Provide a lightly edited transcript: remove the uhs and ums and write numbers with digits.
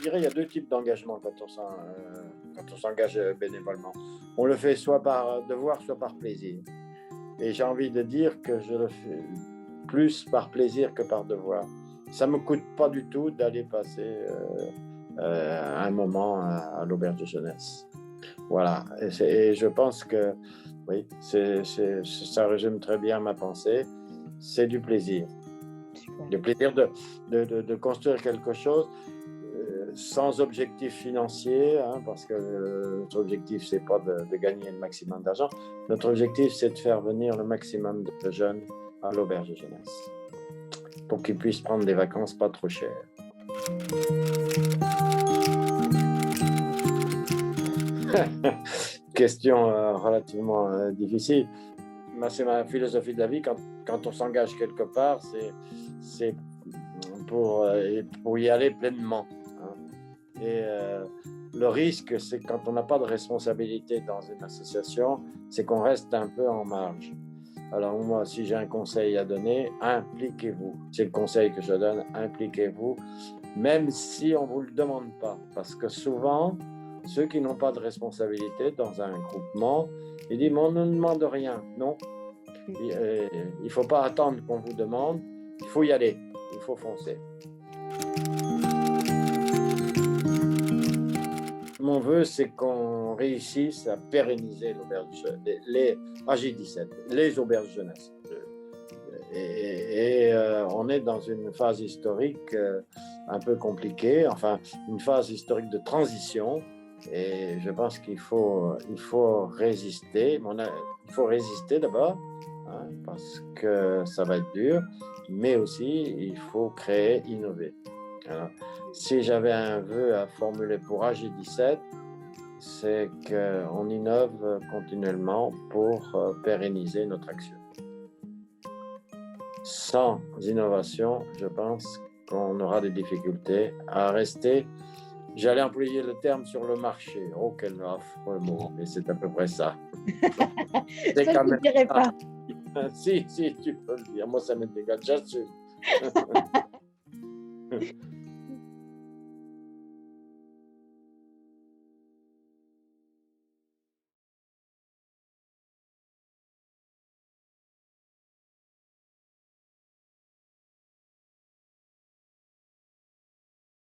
dirais, il y a deux types d'engagement quand on s'engage bénévolement. On le fait soit par devoir, soit par plaisir. Et j'ai envie de dire que je le fais plus par plaisir que par devoir. Ça ne me coûte pas du tout d'aller passer un moment à l'auberge de jeunesse. Voilà. Et je pense que oui, ça résume très bien ma pensée. C'est du plaisir. Le plaisir de construire quelque chose sans objectif financier, hein, parce que notre objectif, c'est pas de gagner le maximum d'argent. Notre objectif, c'est de faire venir le maximum de jeunes à l'auberge de jeunesse pour qu'ils puissent prendre des vacances pas trop chères. Question relativement difficile. C'est ma philosophie de la vie. Quand on s'engage quelque part, c'est pour y aller pleinement. Hein. Et le risque, c'est quand on n'a pas de responsabilité dans une association, c'est qu'on reste un peu en marge. Alors moi, si j'ai un conseil à donner, impliquez-vous. C'est le conseil que je donne, impliquez-vous, même si on ne vous le demande pas. Parce que souvent, ceux qui n'ont pas de responsabilité dans un groupement, ils disent, mais on ne nous demande rien. Non, il ne faut pas attendre qu'on vous demande, il faut y aller, il faut foncer. Mon vœu, c'est qu'on réussisse à pérenniser les AG17, les auberges jeunesse. Et on est dans une phase historique un peu compliquée, enfin une phase historique de transition. Et je pense qu'il faut résister. Il faut résister d'abord, hein, parce que ça va être dur, mais aussi il faut créer, innover. Alors, si j'avais un vœu à formuler pour AG17, c'est qu'on innove continuellement pour pérenniser notre action. Sans innovation, je pense qu'on aura des difficultés à rester. J'allais employer le terme sur le marché. Oh, quel affreux mot, mais c'est à peu près ça. Ça, je ne dirais pas. Si, tu peux le dire. Moi, ça m'est égal, j'assume.